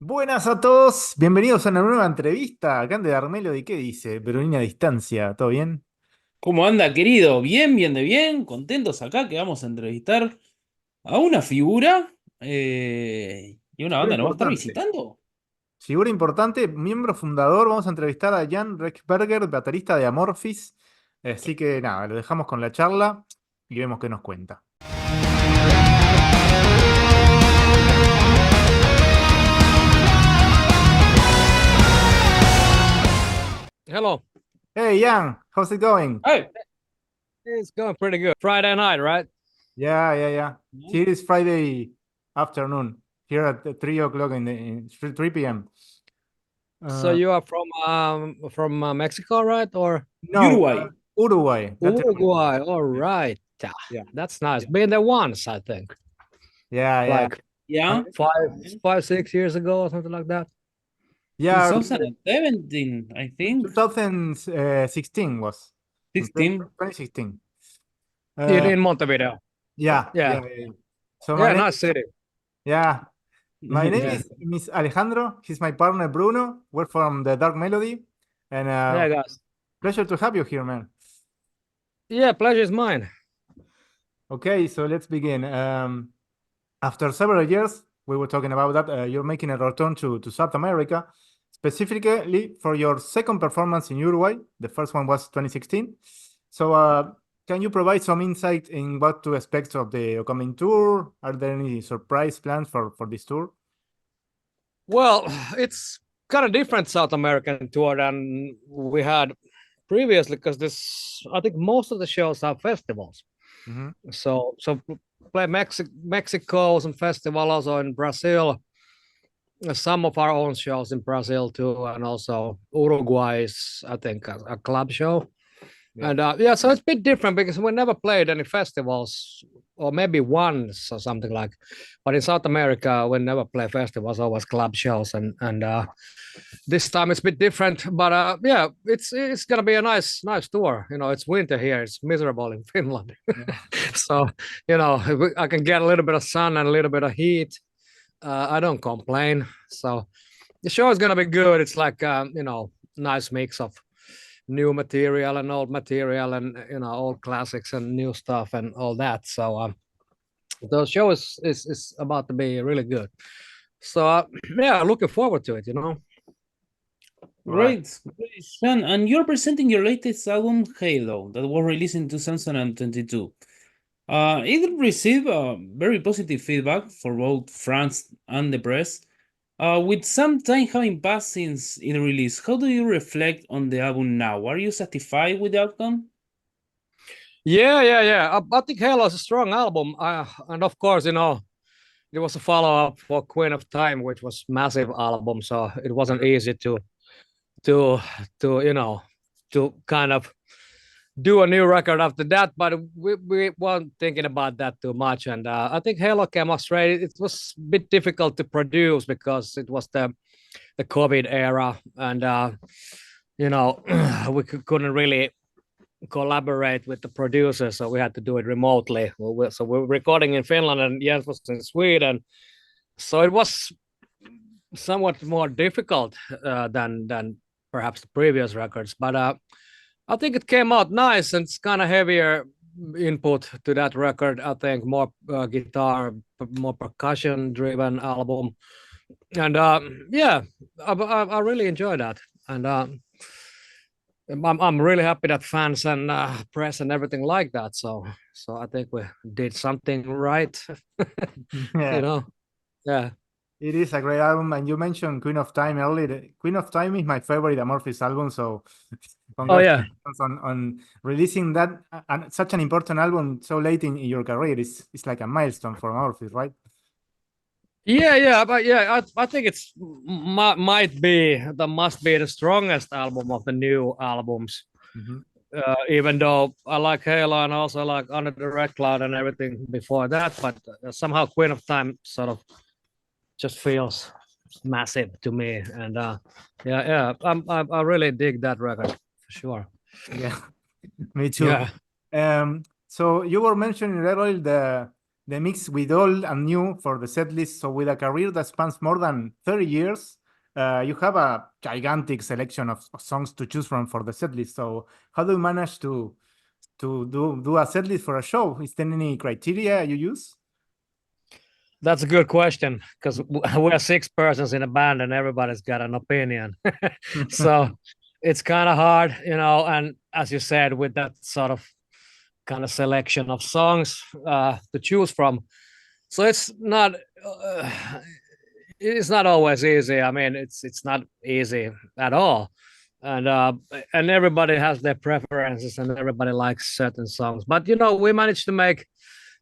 Buenas a todos, bienvenidos a una nueva entrevista. Acá de Melody, ¿qué dice? Perunina a distancia, ¿todo bien? ¿Cómo anda, querido? Bien, bien de bien. Contentos acá que vamos a entrevistar a una figura y una Figura banda nos va a estar importante. visitando. Figura importante, miembro fundador. Vamos a entrevistar a Jan Rechberger, baterista de Amorphis. Así que nada, lo dejamos con la charla y vemos qué nos cuenta. Hello. Hey Jan, how's it going? Hey. It's going pretty good. Friday night, right? Yeah. Here is Friday afternoon, here at 3 o'clock in 3 p.m. So Uh, you are from Mexico, right? Or no, Uruguay. Uruguay, Latin America. Uruguay? All right. Yeah, Yeah, that's nice. Been there once, I think. yeah. Like Yeah. five, 6 years ago or something like that. Yeah, 2017, I think. 2016 was 16. 2016. In, Uh, in Montevideo. Yeah. yeah. So Yeah, nice city. yeah, my name Yeah. is Miss Alejandro. He's my partner Bruno. We're from the Dark Melody, and Yeah, guys. pleasure to have you here, man. Yeah, pleasure is mine. Okay, so let's begin. After several years, we were talking about that. You're making a return to South America, specifically for your second performance in Uruguay. The first one was 2016. So, can you provide some insight in what to expect of the upcoming tour? Are there any surprise plans for this tour? Well, it's kind of different South American tour than we had previously because this I think most of the shows are festivals. Mhm. So play Mexico, some festival also in Brazil, some of our own shows in Brazil too, and also Uruguay's I think a club show. Yeah. And yeah, so it's a bit different because we never played any festivals, or maybe once or something like. But in South America, we never play festivals, always club shows, and this time it's a bit different. But yeah, it's gonna be a nice tour. You know, it's winter here; it's miserable in Finland. Yeah. So you know, I can get a little bit of sun and a little bit of heat. I don't complain. So the show is gonna be good. It's like you know, nice mix of new material and old material, and you know, old classics and new stuff and all that. So the show is about to be really good. So yeah, looking forward to it. You know. Right. Great, Sean. And you're presenting your latest album, Halo, that was released in 2022. It received very positive feedback for both fans and the press. With some time having passed since it released, how do you reflect on the album now? Are you satisfied with the outcome? Yeah. I think Halo is a strong album, and of course, you know, it was a follow up for Queen of Time, which was massive album, so it wasn't easy to you know to kind of do a new record after that, but we weren't thinking about that too much. And I think Halo came out straight. It was a bit difficult to produce because it was the COVID era, and you know we couldn't really collaborate with the producer, so we had to do it remotely. So we're recording in Finland, and Jens was in Sweden, so it was somewhat more difficult than perhaps the previous records, but I think it came out nice, and it's kind of heavier input to that record. I think more guitar, more percussion driven album, and yeah, I really enjoy that, and I'm really happy that fans and press and everything like that. So I think we did something right, you Yeah. know. Yeah. It is a great album, and you mentioned Queen of Time earlier. Queen of Time is my favorite Amorphis album, so Oh yeah. congratulations on releasing that and such an important album so late in your career. It's like a milestone for Amorphis, right? Yeah, but yeah, I think it's might be the must be the strongest album of the new albums. Mhm. Even though I like Halo and also like Under the Red Cloud and everything before that, but somehow Queen of Time sort of just feels massive to me. And yeah, I really dig that record for sure. Yeah, me too. Yeah. So you were mentioning earlier the mix with old and new for the set list. So with a career that spans more than 30 years, you have a gigantic selection of songs to choose from for the set list. So how do you manage to do a set list for a show? Is there any criteria you use? That's a good question, because we're 6 persons in a band and everybody's got an opinion. So it's kind of hard, and as you said, with that sort of kind of selection of songs to choose from. So it's not always easy. I mean, it's not easy at all. And everybody has their preferences and everybody likes certain songs. But we managed to make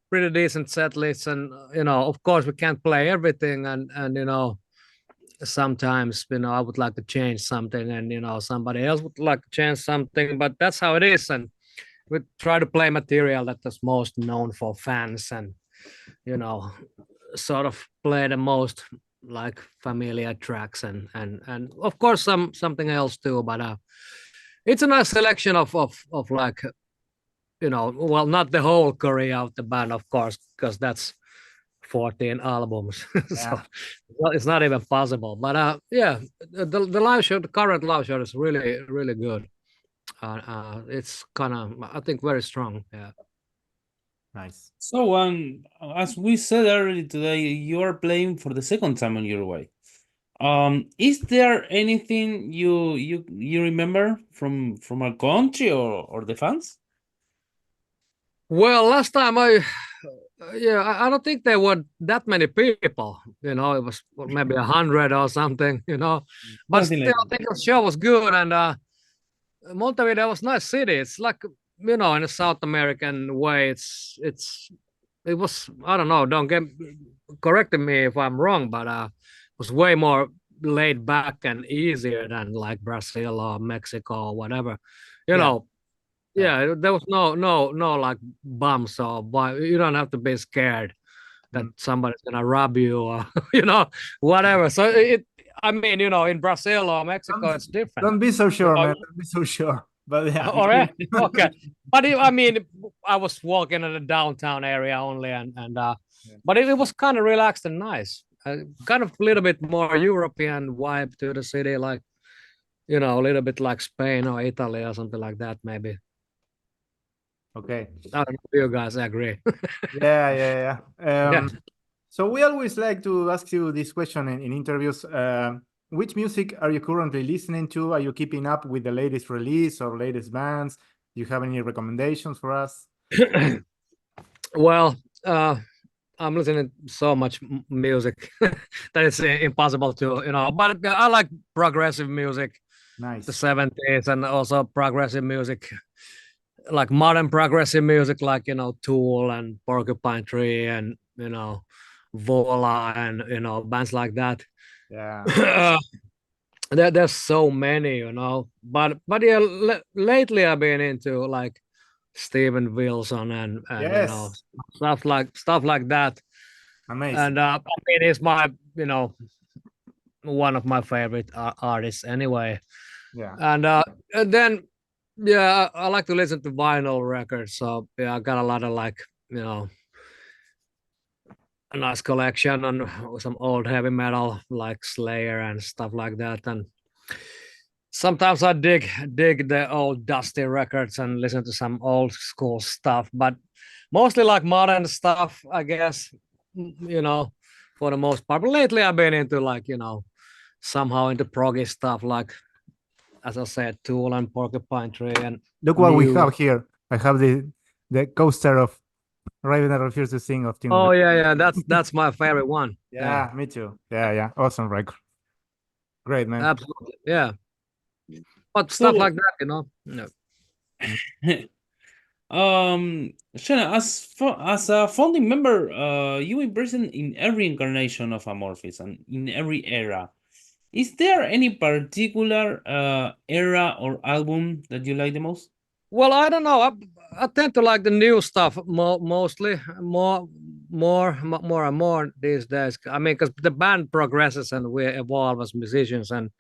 pretty decent set lists, and of course we can't play everything, and sometimes I would like to change something, and somebody else would like to change something, but that's how it is. And we try to play material that is most known for fans, and sort of play the most like familiar tracks, and of course something else too. But it's a nice selection of like, well, not the whole career of the band, of course, because that's 14 albums. So it's not even possible. But yeah, the live show, the current live show is really, really good. It's kind of, I think, very strong. Yeah. Nice. So, as we said earlier today, you are playing for the second time in Uruguay. Is there anything you remember from our country or the fans? Well, last time I don't think there were that many people. It was maybe 100 or something. But still, I think the show was good, and Montevideo was a nice city. It's like, in a South American way. It was, I don't know. Don't correct me if I'm wrong, but it was way more laid back and easier than like Brazil or Mexico or whatever. Yeah, there was no like bumps, or you don't have to be scared that somebody's gonna rob you or whatever. So I mean, in Brazil or Mexico, it's different. Don't be so sure, man. Don't be so sure. But yeah. All right. Okay. But I mean, I was walking in the downtown area only, but it was kind of relaxed and nice. Kind of a little bit more European vibe to the city, like a little bit like Spain or Italy or something like that, maybe. Okay. I don't know if you guys agree. Yeah. So we always like to ask you this question in interviews. Which music are you currently listening to? Are you keeping up with the latest release or latest bands? Do you have any recommendations for us? Well, I'm listening to so much music that it's impossible to, but I like progressive music. Nice. The 70s, and also progressive music, like modern progressive music, like Tool and Porcupine Tree and Vola and bands like that. Yeah. There's so many, but yeah, lately I've been into like Steven Wilson and Yes. stuff like that. Amazing. And I mean, it's my one of my favorite artists anyway. Yeah. And then I like to listen to vinyl records. So yeah, I got a lot of like a nice collection on some old heavy metal like Slayer and stuff like that. And sometimes I dig the old dusty records and listen to some old school stuff, but mostly like modern stuff, I guess, for the most part. But lately I've been into like, somehow into proggy stuff, like, as I said, Tool and Porcupine Tree. And look what we have here. I have the coaster of Raven That Refuses to Sing of Tim. Oh yeah, that's my favorite one. Yeah, me too. Yeah. Awesome record. Great, man. Absolutely, yeah. But stuff like that, Shanna, as a founding member, you were present in every incarnation of Amorphis and in every era. Is there any particular era or album that you like the most? Well, I don't know. I tend to like the new stuff mostly, more and more these days. I mean, because the band progresses and we evolve as musicians and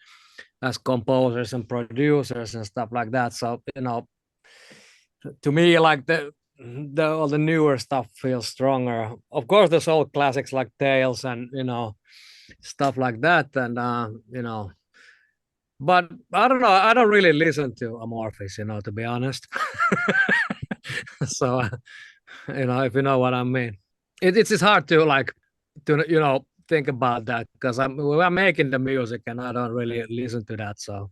as composers and producers and stuff like that. So to me, like the all the newer stuff feels stronger. Of course, there's old classics like Tales and stuff like that, and but I don't know. I don't really listen to Amorphis, to be honest. So, if you know what I mean, it's hard to think about that because we're making the music and I don't really listen to that. So,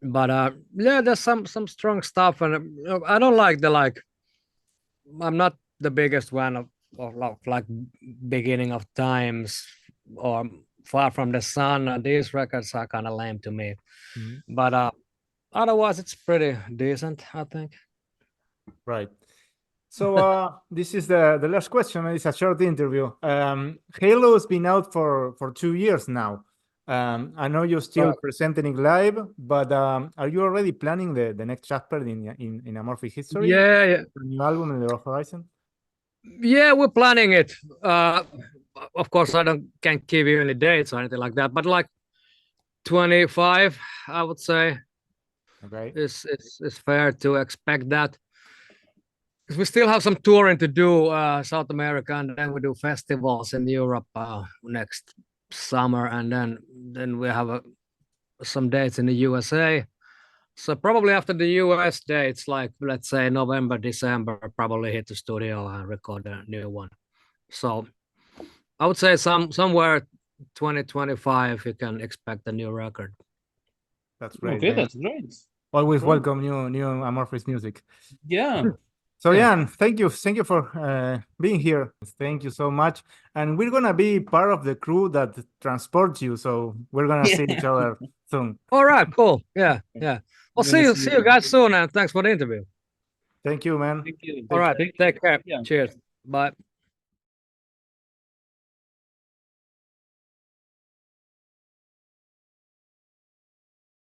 but yeah, there's some strong stuff, and I don't like I'm not the biggest fan of like Beginning of Times or Far from the Sun. These records are kind of lame to me, but otherwise it's pretty decent, I think. Right. So this is the last question. It's a short interview. Halo has been out for 2 years now. I know you're still presenting it live, but are you already planning the next chapter in Amorphis history? Yeah. A new album in the horizon? Yeah, we're planning it. Of course, can't give you any dates or anything like that, but like 25, I would say. Okay. It's fair to expect that. Because we still have some touring to do, South America, and then we do festivals in Europe next summer, and then we have some dates in the USA. So probably after the US dates, like let's say November, December, probably hit the studio and record a new one. So I would say somewhere 2025 you can expect a new record. That's great. Okay, that's great. Always welcome new Amorphis music. Yeah. So Jan, thank you for being here. Thank you so much. And we're gonna be part of the crew that transports you. So we're gonna see each other soon. All right, cool. Yeah. Well, see you guys soon, and thanks for the interview. Thank you, man. Thank you. All right, take care. Yeah. Cheers. Bye.